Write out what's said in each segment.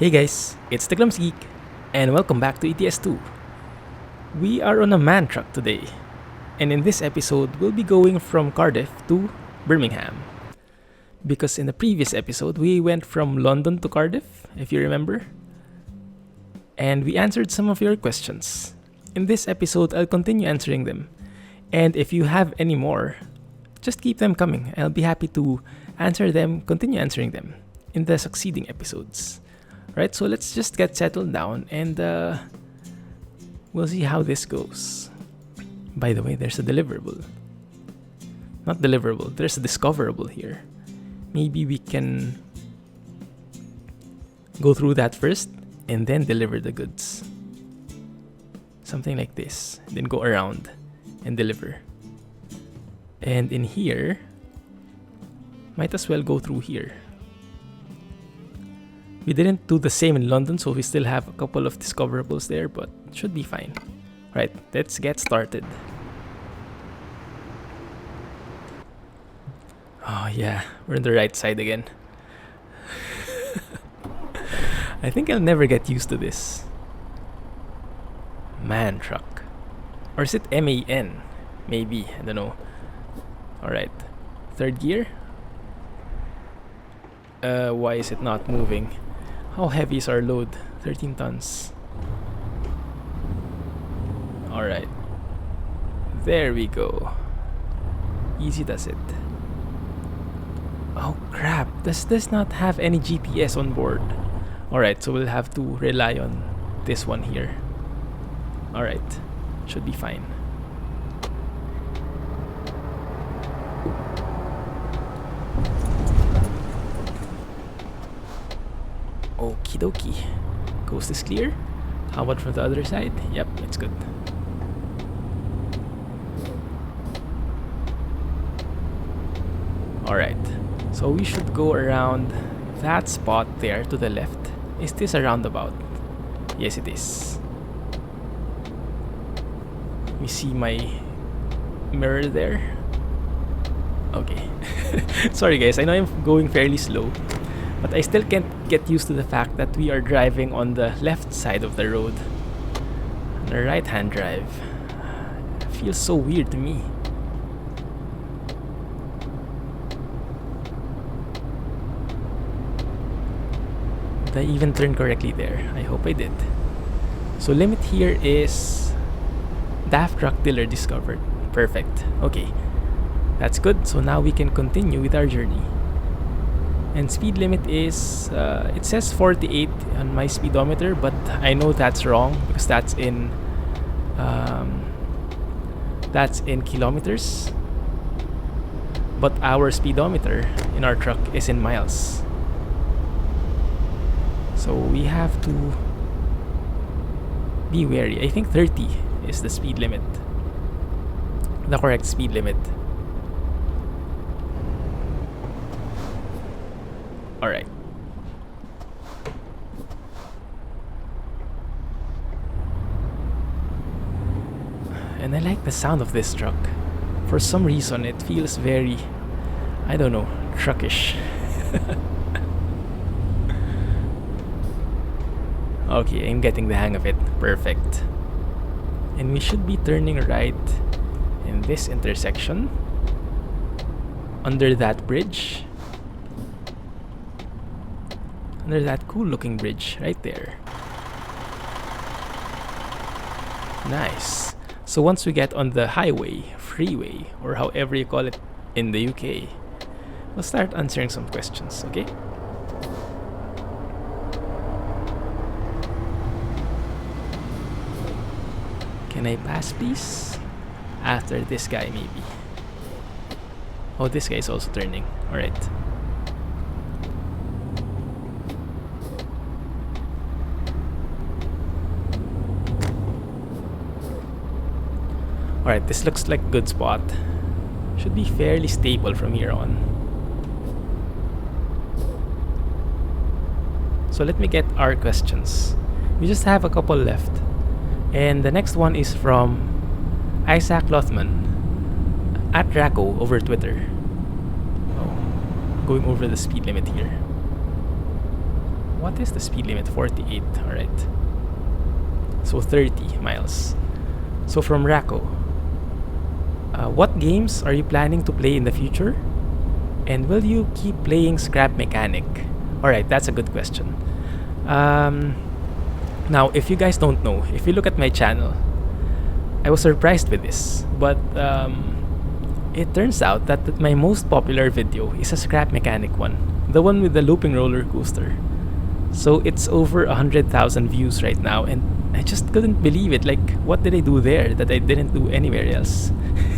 Hey guys, it's the Clumsy, and welcome back to ETS2. We are on a man truck today, and in this episode, we'll be going from Cardiff to Birmingham. Because in the previous episode, we went from London to Cardiff, if you remember, and we answered some of your questions. In this episode, I'll continue answering them, and if you have any more, just keep them coming. I'll be happy to continue answering them in the succeeding episodes. Right, so let's just get settled down and we'll see how this goes. By the way, there's a deliverable. Not deliverable, there's a discoverable here. Maybe we can go through that first and then deliver the goods. Something like this. Then go around and deliver. And in here, might as well go through here. We didn't do the same in London, so we still have a couple of discoverables there, but it should be fine. Right, let's get started. Oh yeah, we're on the right side again. I think I'll never get used to this. Man truck. Or is it MAN? Maybe, I don't know. Alright, third gear. Why is it not moving? How heavy is our load? 13 tons. Alright. There we go. Easy does it. Oh crap, does this not have any GPS on board? Alright, so we'll have to rely on this one here. Alright, should be fine. Okie dokie. Coast is clear. How about from the other side? Yep, it's good. Alright, so we should go around that spot there to the left. Is this a roundabout? Yes, it is. We see my mirror there. Okay. Sorry guys, I know I'm going fairly slow, but I still can't get used to the fact that we are driving on the left side of the road. On a right-hand drive. It feels so weird to me. Did I even turn correctly there? I hope I did. So limit here is Daft Truck Dealer discovered. Perfect. Okay. That's good. So now we can continue with our journey. And speed limit is, it says 48 on my speedometer, but I know that's wrong because that's in kilometers. But our speedometer in our truck is in miles. So we have to be wary. I think 30 is the speed limit. The correct speed limit. Alright. And I like the sound of this truck. For some reason, it feels very, I don't know, truckish. Okay, I'm getting the hang of it. Perfect. And we should be turning right in this intersection. Under that bridge. Under that cool looking bridge right there. Nice. So once we get on the highway, freeway, or however you call it in the UK, we'll start answering some questions, okay? Can I pass please? After this guy maybe. Oh, this guy is also turning. Alright. Alright, this looks like a good spot. Should be fairly stable from here on. So let me get our questions. We just have a couple left. And the next one is from Isaac Lothman at Draco over Twitter. Oh, going over the speed limit here. what is the speed limit? 48. Alright. So 30 miles. So from Rako, what games are you planning to play in the future? And will you keep playing Scrap Mechanic? Alright, that's a good question. Now, if you guys don't know, if you look at my channel, I was surprised with this, but it turns out that my most popular video is a Scrap Mechanic one, the one with the looping roller coaster. So it's over 100,000 views right now, and I just couldn't believe it. Like, what did I do there that I didn't do anywhere else?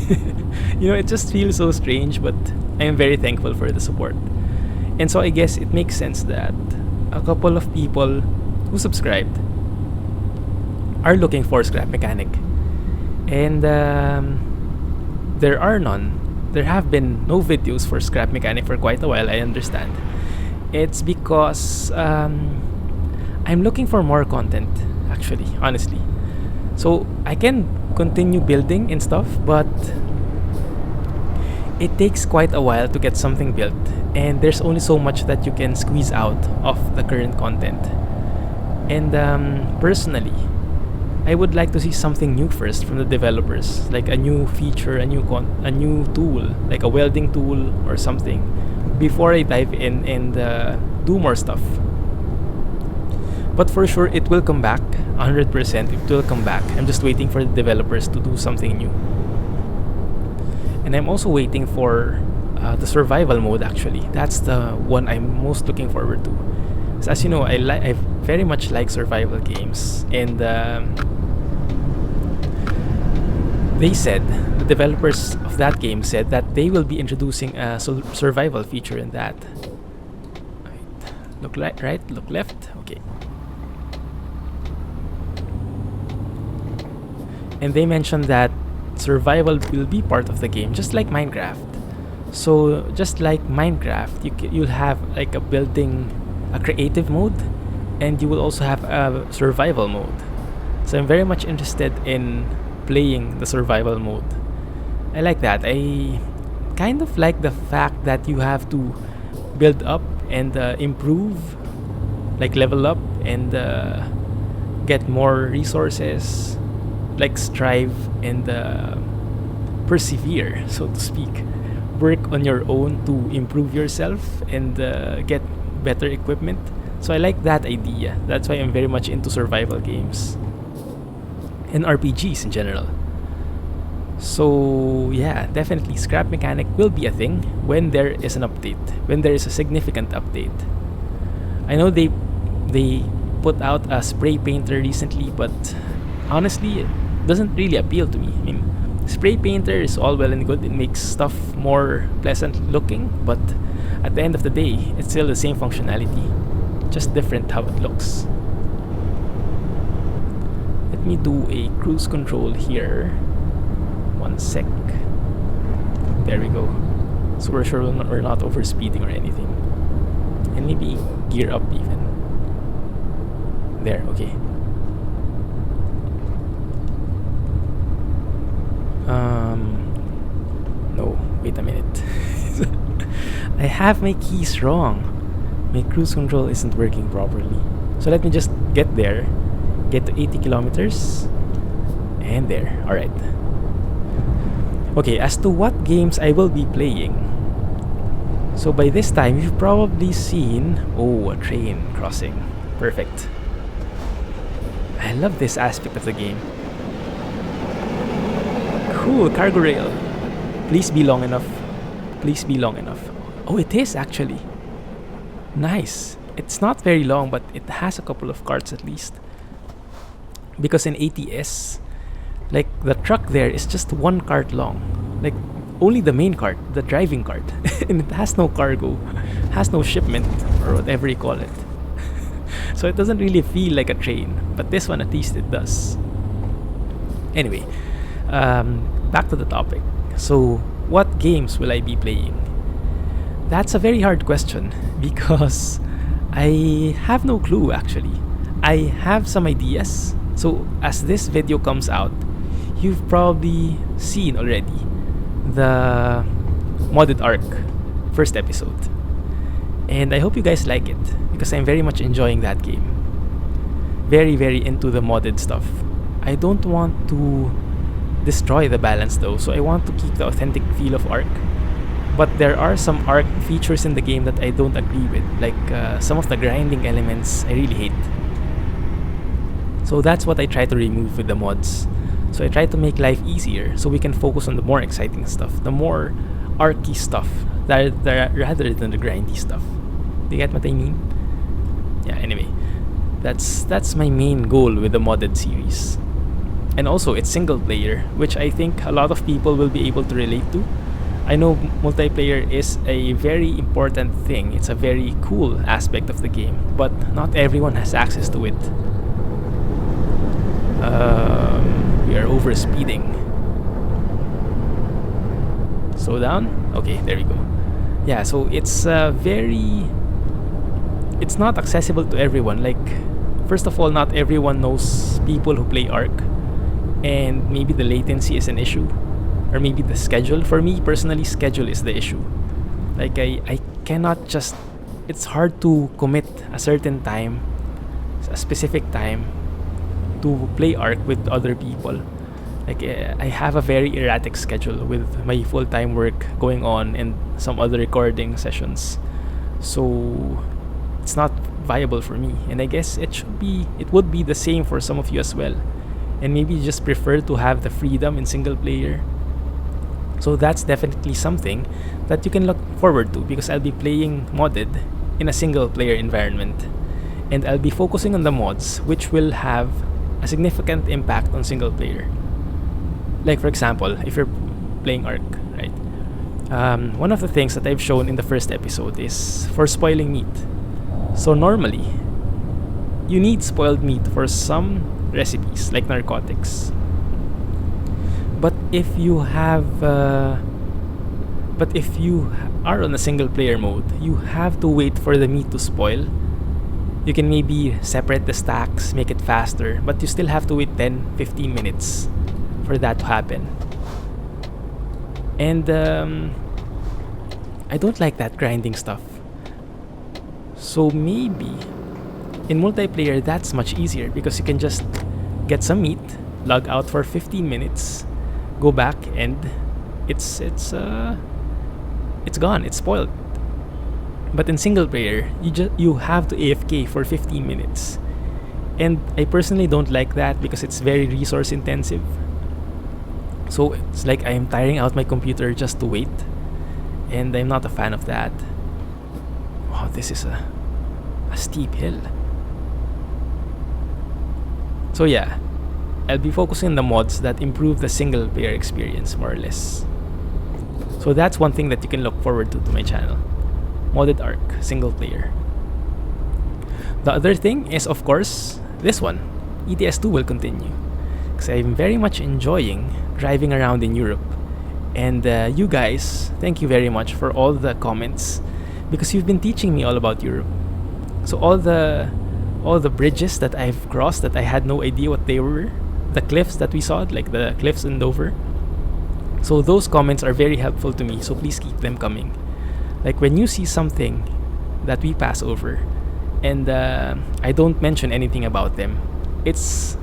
It just feels so strange, but I am very thankful for the support. And so I guess it makes sense that a couple of people who subscribed are looking for Scrap Mechanic. And there are none. There have been no videos for Scrap Mechanic for quite a while, I understand. It's because I'm looking for more content, actually, honestly. So I can continue building and stuff, but it takes quite a while to get something built, and there's only so much that you can squeeze out of the current content. And personally, I would like to see something new first from the developers, like a new feature, a new tool, like a welding tool or something, before I dive in and do more stuff. But for sure, it will come back. 100% it will come back. I'm just waiting for the developers to do something new. And I'm also waiting for the survival mode, actually. That's the one I'm most looking forward to. So as you know, I very much like survival games. And the developers of that game said that they will be introducing a survival feature in that. Look right, look left. Okay. And they mentioned that survival will be part of the game, just like Minecraft. So just like Minecraft, you'll have like a creative mode, and you will also have a survival mode. So I'm very much interested in playing the survival mode. I like that. I kind of like the fact that you have to build up and improve, like level up and get more resources, like strive and persevere, so to speak. Work on your own to improve yourself and get better equipment. So I like that idea. That's why I'm very much into survival games and RPGs in general. So yeah, definitely Scrap Mechanic will be a thing when there is an update, when there is a significant update. I know they put out a spray painter recently, but honestly, it doesn't really appeal to me. I mean, spray painter is all well and good. It makes stuff more pleasant looking, but at the end of the day, it's still the same functionality, just different how it looks. Let me do a cruise control here. One sec. There we go. So we're sure we're not over speeding or anything. And maybe gear up even. There, okay. No, wait a minute. I have my keys wrong. My cruise control isn't working properly. So let me just get there. Get to 80 kilometers. And there. Alright. Okay, as to what games I will be playing. So by this time, you've probably seen... Oh, a train crossing. Perfect. I love this aspect of the game. Cool, cargo rail. Please be long enough. Please be long enough. Oh, it is actually. Nice. It's not very long, but it has a couple of carts at least. Because in ATS, like the truck there is just one cart long. Like only the main cart, the driving cart. And it has no cargo, has no shipment, or whatever you call it. So it doesn't really feel like a train, but this one at least it does. Anyway, back to the topic. So what games will I be playing? That's a very hard question because I have no clue actually. I have some ideas. So as this video comes out, you've probably seen already the modded arc first episode. And I hope you guys like it, because I'm very much enjoying that game. Very, very into the modded stuff. I don't want to destroy the balance though, so I want to keep the authentic feel of Ark. But there are some Ark features in the game that I don't agree with, like some of the grinding elements I really hate. So that's what I try to remove with the mods. So I try to make life easier so we can focus on the more exciting stuff, the more arky stuff, rather than the grindy stuff. Do you get what I mean? Yeah, anyway. That's my main goal with the modded series. And also, it's single player, which I think a lot of people will be able to relate to. I know multiplayer is a very important thing. It's a very cool aspect of the game, but not everyone has access to it. We are over speeding. Slow down? Okay, there we go. Yeah, so it's it's not accessible to everyone. Like, first of all, not everyone knows people who play Ark, and maybe the latency is an issue, or maybe the schedule. For me personally, schedule is the issue. Like, I cannot just, it's hard to commit a certain time, a specific time, to play Ark with other people. Like, I have a very erratic schedule with my full-time work going on and some other recording sessions, so it's not viable for me. And I guess it would be the same for some of you as well. And maybe you just prefer to have the freedom in single player. So that's definitely something that you can look forward to, because I'll be playing modded in a single player environment, and I'll be focusing on the mods which will have a significant impact on single player. Like, for example, if you're playing Ark, right? One of the things that I've shown in the first episode is for spoiling meat. So normally, you need spoiled meat for some recipes, like narcotics. But if you are on a single player mode, you have to wait for the meat to spoil. You can maybe separate the stacks, make it faster, but you still have to wait 10-15 minutes for that to happen. And I don't like that grinding stuff. So maybe in multiplayer that's much easier, because you can just get some meat, log out for 15 minutes, go back, and it's gone, it's spoiled. But in single player, you have to AFK for 15 minutes. And I personally don't like that, because it's very resource intensive. So it's like I am tiring out my computer just to wait, and I'm not a fan of that. Wow, this is a steep hill. So yeah, I'll be focusing on the mods that improve the single player experience, more or less. So that's one thing that you can look forward to my channel. Modded Ark, single player. The other thing is, of course, this one. ETS2 will continue, because I'm very much enjoying driving around in Europe. And you guys, thank you very much for all the comments, because you've been teaching me all about Europe. So all the bridges that I've crossed that I had no idea what they were, the cliffs that we saw, like the cliffs in Dover. So those comments are very helpful to me, so please keep them coming. Like, when you see something that we pass over and I don't mention anything about them, it's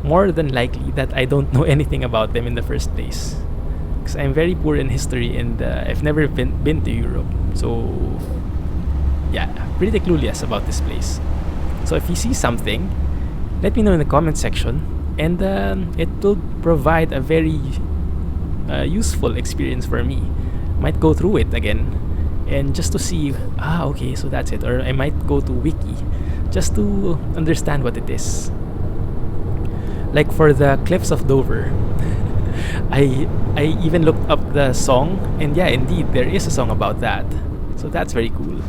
more than likely that I don't know anything about them in the first place, because I'm very poor in history, and I've never been to Europe. So yeah, pretty clueless about this place. So if you see something, let me know in the comment section, and it will provide a very useful experience for me. Might go through it again, and just to see, okay, so that's it. Or I might go to wiki just to understand what it is. Like for the cliffs of Dover, I even looked up the song, and yeah, indeed there is a song about that. So that's very cool.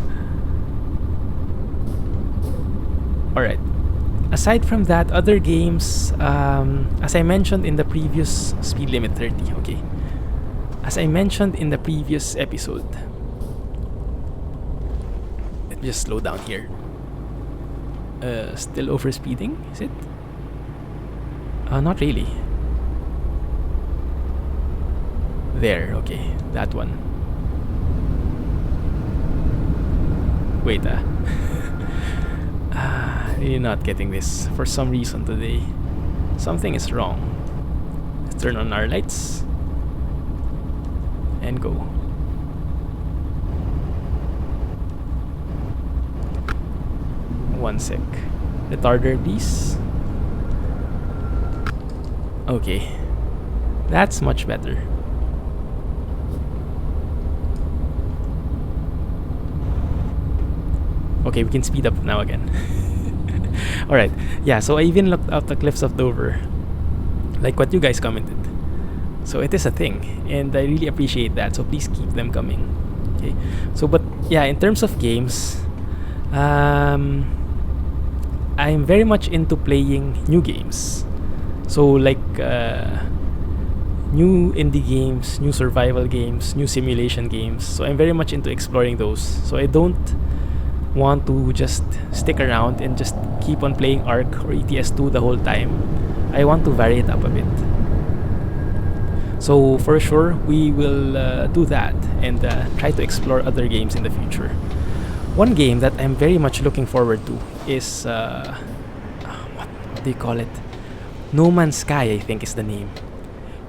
Alright, aside from that, other games, as I mentioned in the previous speed limit 30, okay. As I mentioned in the previous episode, let me just slow down here. Still overspeeding, is it? Not really. There, okay, that one. Wait, really not getting this for some reason today. Something is wrong. Let's turn on our lights and go. One sec. Retarder, please. Okay. That's much better. Okay, we can speed up now again. Alright, yeah, so I even looked out the cliffs of Dover, like what you guys commented. So it is a thing, and I really appreciate that, so please keep them coming. Okay, so but yeah, in terms of games, I'm very much into playing new games. So like new indie games, new survival games, new simulation games. So I'm very much into exploring those. So I don't want to just stick around and just keep on playing Ark or ETS2 the whole time. I want to vary it up a bit. So for sure, we will do that and try to explore other games in the future. One game that I'm very much looking forward to is what do you call it? No Man's Sky, I think is the name,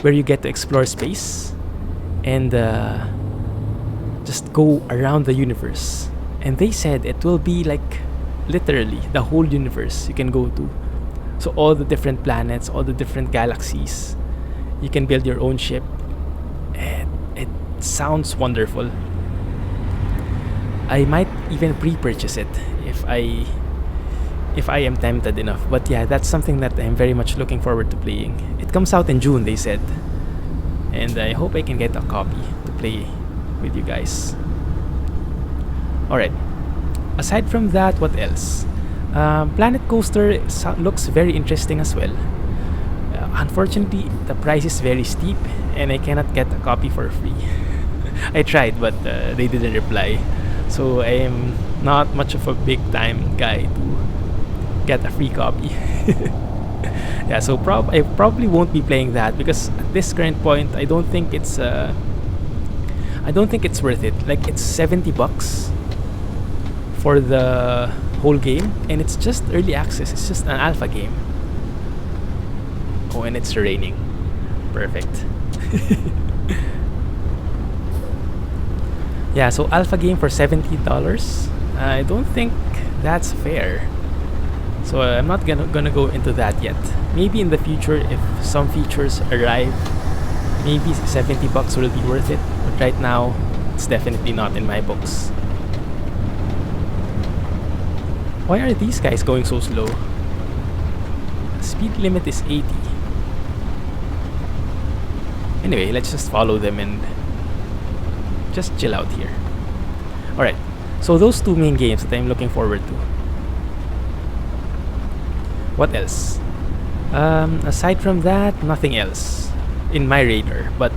where you get to explore space and just go around the universe. And they said it will be like literally the whole universe you can go to. So all the different planets, all the different galaxies. You can build your own ship. And it sounds wonderful. I might even pre-purchase it if I am tempted enough. But yeah, that's something that I'm very much looking forward to playing. It comes out in June, they said. And I hope I can get a copy to play with you guys. Alright, aside from that, what else? Planet Coaster looks very interesting as well. Unfortunately, the price is very steep and I cannot get a copy for free. I tried, but they didn't reply. So I am not much of a big time guy to get a free copy. Yeah, so I probably won't be playing that because at this current point, I don't think it's worth it. Like, it's $70 for the whole game, and it's just early access. It's just an alpha game. Oh, and it's raining. Perfect. Yeah, so alpha game for $70. I don't think that's fair. So I'm not gonna go into that yet. Maybe in the future, if some features arrive, maybe $70 will be worth it. But right now, it's definitely not in my books. Why are these guys going so slow? Speed limit is 80. Anyway, let's just follow them and just chill out here. Alright, so those two main games that I'm looking forward to. What else? Aside from that, nothing else in my radar. But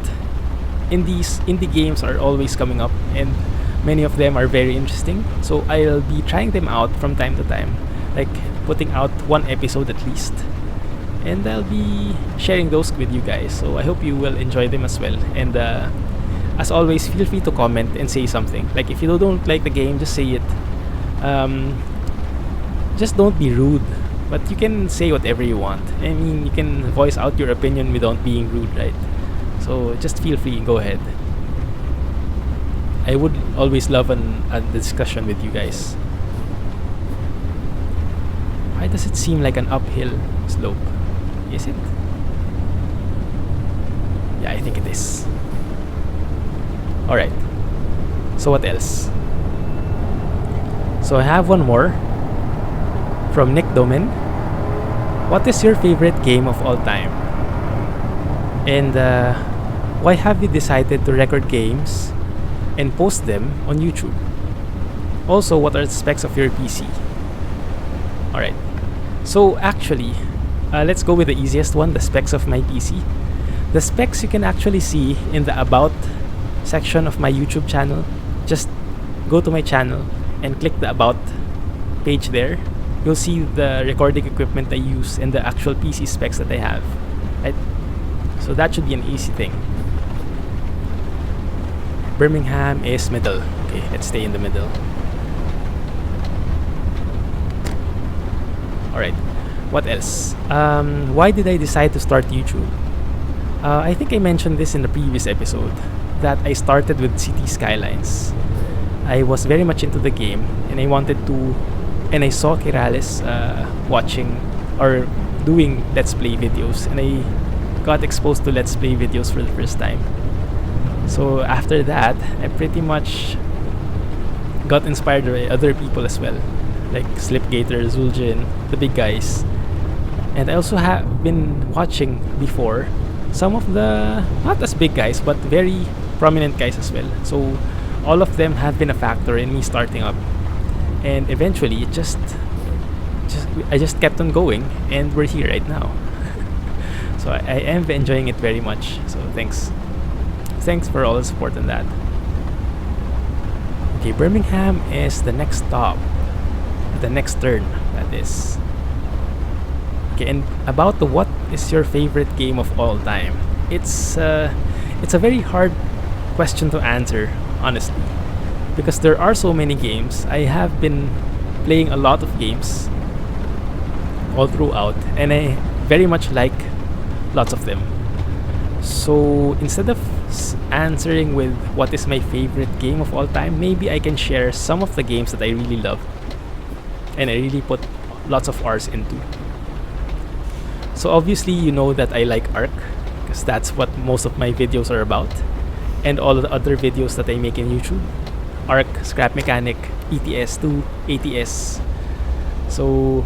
indie games are always coming up, and many of them are very interesting. So I'll be trying them out from time to time, like putting out one episode at least. And I'll be sharing those with you guys. So I hope you will enjoy them as well. And as always, feel free to comment and say something. Like, if you don't like the game, just say it. Just don't be rude. But you can say whatever you want. I mean, you can voice out your opinion without being rude, right? So just feel free, go ahead. I would always love a discussion with you guys. Why does it seem like an uphill slope? Is it? Yeah, I think it is. Alright. So what else? So I have one more from Nick Domen. What is your favorite game of all time? And why have you decided to record games and post them on YouTube? Also, what are the specs of your PC? Alright. So actually, let's go with the easiest one, the specs of my PC. The specs you can actually see in the About section of my YouTube channel. Just go to my channel and click the About page there. You'll see the recording equipment I use and the actual PC specs that I have. Right? So that should be an easy thing. Birmingham is middle. Okay, let's stay in the middle. Alright, what else? Why did I decide to start YouTube? I think I mentioned this in the previous episode that I started with City Skylines. I was very much into the game and I saw Kirales watching or doing Let's Play videos, and I got exposed to Let's Play videos for the first time. So after that, I pretty much got inspired by other people as well, like Slipgator, Zuljin, the big guys. And I also have been watching before some of the, not as big guys, but very prominent guys as well. So all of them have been a factor in me starting up. And eventually, I just kept on going, and we're here right now. So I am enjoying it very much. So thanks for all the support on that. Okay, Birmingham is the next stop, the next turn, that is. Okay, and about the what is your favorite game of all time? It's a very hard question to answer, honestly, because there are so many games. I have been playing a lot of games all throughout, and I very much like lots of them. So instead of answering with what is my favorite game of all time, maybe I can share some of the games that I really love and I really put lots of hours into. So obviously you know that I like Ark, because that's what most of my videos are about, and all of the other videos that I make in YouTube. Ark, Scrap Mechanic, ETS2, ATS. So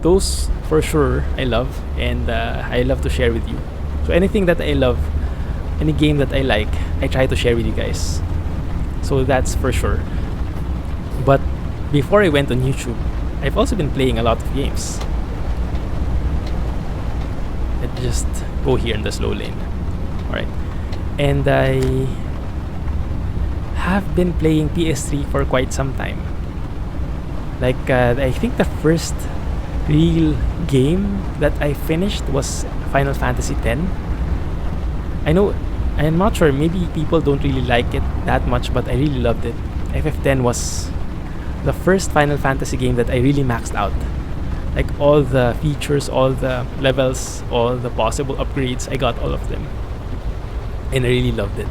those for sure I love, and I love to share with you. So anything that I love, any game that I like, I try to share with you guys. So that's for sure. But before I went on YouTube, I've also been playing a lot of games. Let's just go here in the slow lane. Alright. And I have been playing PS3 for quite some time. Like, I think the first real game that I finished was Final Fantasy X. I'm not sure, maybe people don't really like it that much, but I really loved it. FF10 was the first Final Fantasy game that I really maxed out. Like all the features, all the levels, all the possible upgrades, I got all of them. And I really loved it.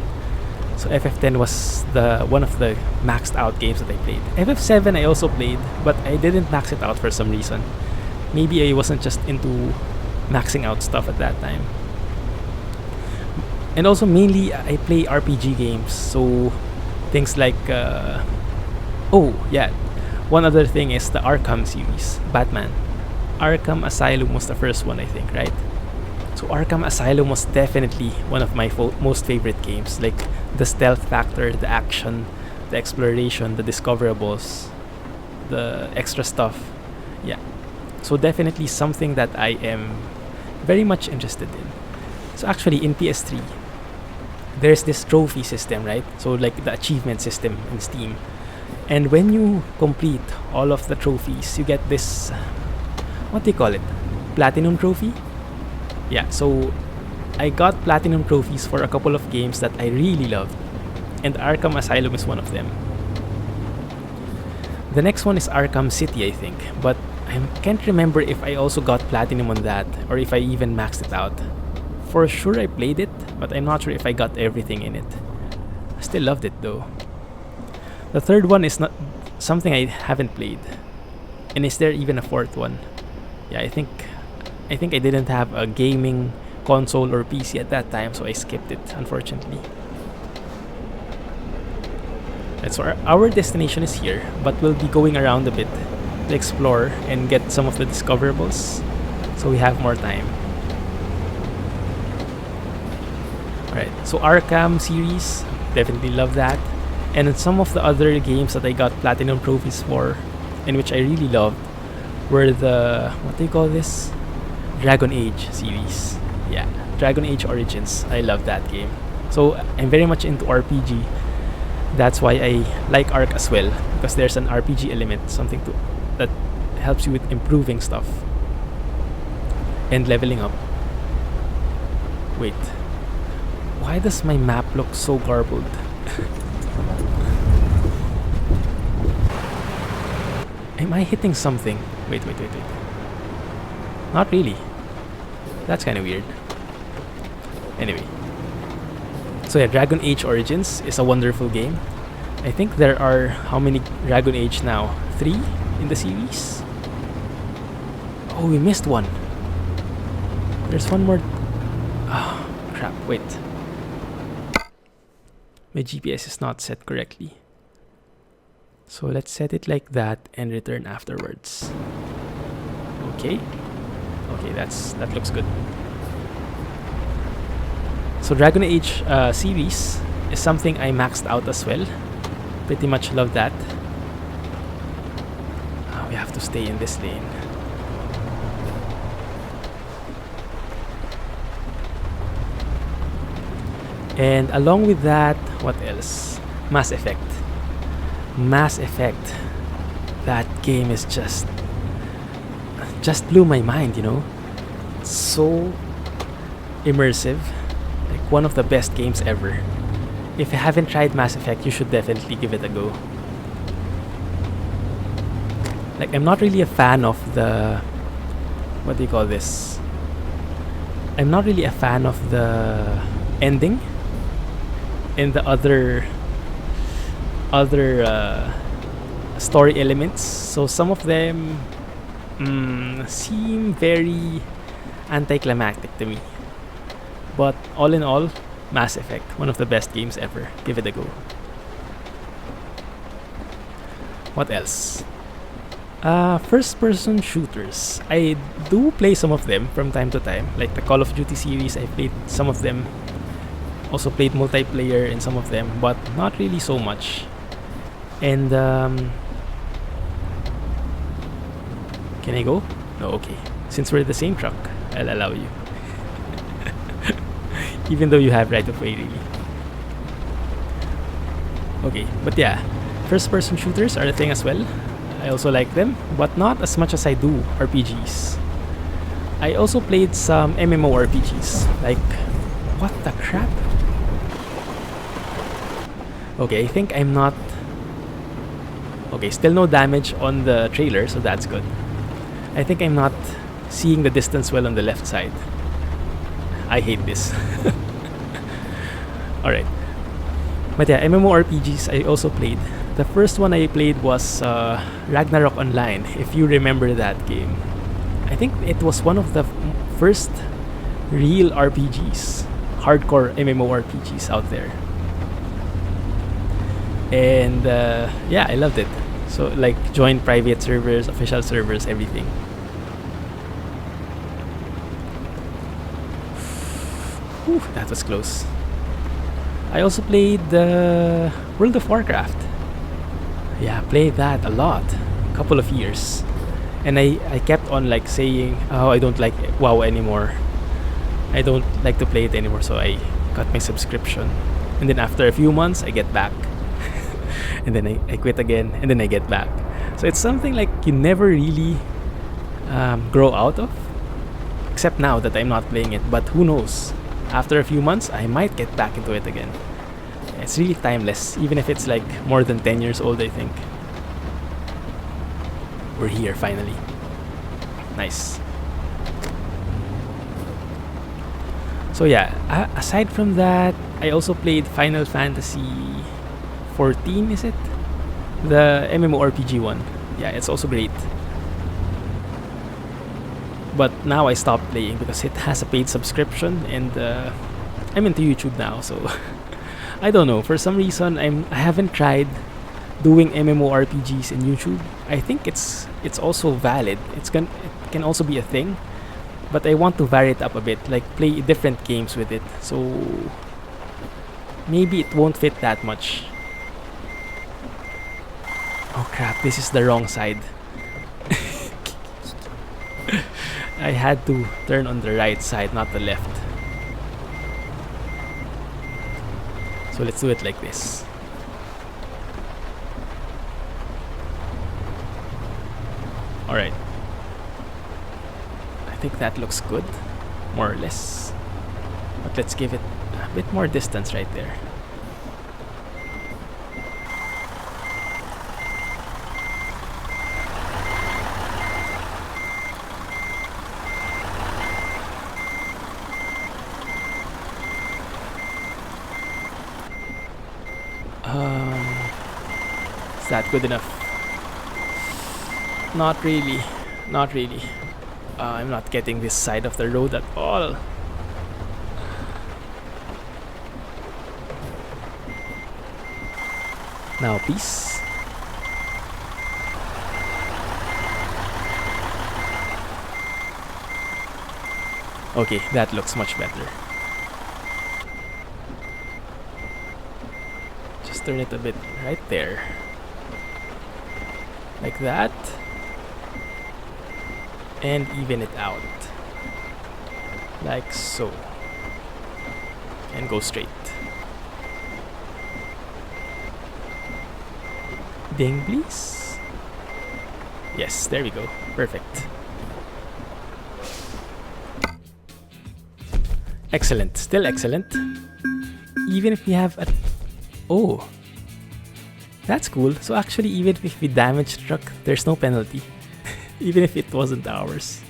So FF10 was one of the maxed out games that I played. FF7 I also played, but I didn't max it out for some reason. Maybe I wasn't just into maxing out stuff at that time. And also mainly I play RPG games, so things like oh yeah, one other thing is the Arkham series, Batman. Arkham Asylum was the first one, I think, right? So Arkham Asylum was definitely one of my most favorite games. Like the stealth factor, the action, the exploration, the discoverables, the extra stuff. Yeah. So definitely something that I am very much interested in. So actually in PS3, there's this trophy system, right? So like the achievement system in Steam. And when you complete all of the trophies, you get this, what do you call it? Platinum trophy? Yeah, so I got platinum trophies for a couple of games that I really loved. And Arkham Asylum is one of them. The next one is Arkham City, I think. But I can't remember if I also got platinum on that or if I even maxed it out. For sure I played it, but I'm not sure if I got everything in it. I still loved it though. The third one is not something I haven't played. And is there even a fourth one? Yeah, I think I didn't have a gaming console or PC at that time, so I skipped it, unfortunately. Right, so our destination is here, but we'll be going around a bit to explore and get some of the discoverables, so we have more time. Alright, so Arkham series, definitely love that. And then some of the other games that I got platinum trophies for, and which I really loved, were the, what do you call this? Dragon Age series. Yeah, Dragon Age Origins. I love that game. So I'm very much into RPG. That's why I like Ark as well, because there's an RPG element, something that helps you with improving stuff and leveling up. Wait, why does my map look so garbled? Am I hitting something? Wait. Not really. That's kind of weird. Anyway. So yeah, Dragon Age Origins is a wonderful game. I think there are how many Dragon Age now? 3 in the series? Oh, we missed one. There's one more. Oh, crap. Wait. My GPS is not set correctly. So let's set it like that and return afterwards. Okay. Okay, that looks good. So Dragon Age series is something I maxed out as well. Pretty much love that. We have to stay in this lane. And along with that, what else? Mass Effect. Mass Effect. That game is just blew my mind, you know. So immersive. Like one of the best games ever. If you haven't tried Mass Effect, you should definitely give it a go. Like, I'm not really a fan of the... What do you call this? I'm not really a fan of the ending and the other story elements. So some of them seem very anticlimactic to me. But all in all, Mass Effect, one of the best games ever. Give it a go. What else? First-person shooters. I do play some of them from time to time. Like the Call of Duty series, I played some of them. Also played multiplayer in some of them, but not really so much. And can I go? No, okay. Since we're the same truck, I'll allow you. Even though you have right of way, really. Okay, but yeah, first-person shooters are a thing as well. I also like them, but not as much as I do RPGs. I also played some MMORPGs. Like, what the crap? Okay, I think I'm not... Okay, still no damage on the trailer, so that's good. I think I'm not seeing the distance well on the left side. I hate this. Alright. But yeah, MMORPGs I also played. The first one I played was Ragnarok Online, if you remember that game. I think it was one of the first real RPGs, hardcore MMORPGs out there. And yeah, I loved it. So like joined private servers, official servers, everything. Whew, that was close. I also played World of Warcraft. Yeah, played that a lot. Couple of years. And I kept on like saying, oh, I don't like WoW anymore. I don't like to play it anymore, so I cut my subscription. And then after a few months, I get back. And then I quit again, and then I get back. So it's something like you never really grow out of. Except now that I'm not playing it, but who knows? After a few months, I might get back into it again. It's really timeless, even if it's like more than 10 years old, I think. We're here, finally. Nice. So yeah, aside from that, I also played Final Fantasy 14, is it? The MMORPG one. Yeah, it's also great. But now I stopped playing because it has a paid subscription, and I'm into YouTube now, so I don't know. For some reason, I haven't tried doing MMORPGs in YouTube. I think it's also valid. It can also be a thing, but I want to vary it up a bit, like play different games with it. So maybe it won't fit that much. Oh crap! This is the wrong side. I had to turn on the right side, not the left. So let's do it like this. Alright. I think that looks good, more or less. But let's give it a bit more distance right there. Is that good enough? Not really. Not really. I'm not getting this side of the road at all. Now, please. Okay, that looks much better. Just turn it a bit right there. Like that. And even it out. Like so. And go straight. Ding, please. Yes, there we go. Perfect. Excellent. Still excellent. Even if we have a... Oh. That's cool. So actually, even if we damage the truck, there's no penalty. Even if it wasn't ours.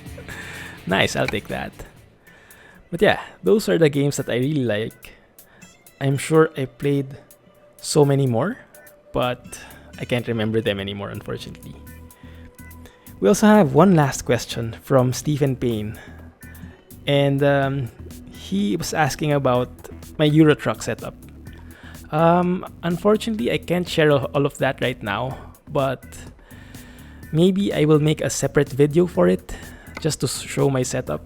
Nice, I'll take that. But yeah, those are the games that I really like. I'm sure I played so many more, but I can't remember them anymore, unfortunately. We also have one last question from Stephen Payne. And he was asking about my Euro truck setup. Unfortunately, I can't share all of that right now, but maybe I will make a separate video for it just to show my setup.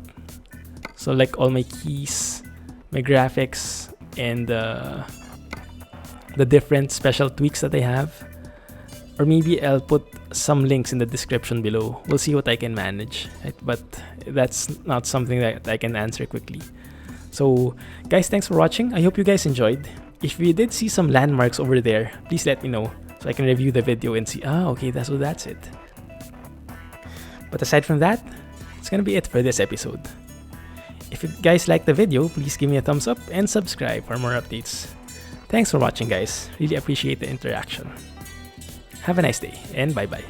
So like all my keys, my graphics, and the different special tweaks that I have. Or maybe I'll put some links in the description below. We'll see what I can manage, right? But that's not something that I can answer quickly. So guys, thanks for watching. I hope you guys enjoyed. If you did see some landmarks over there, please let me know so I can review the video and see, okay, that's it. But aside from that, it's gonna be it for this episode. If you guys like the video, please give me a thumbs up and subscribe for more updates. Thanks for watching, guys. Really appreciate the interaction. Have a nice day and bye-bye.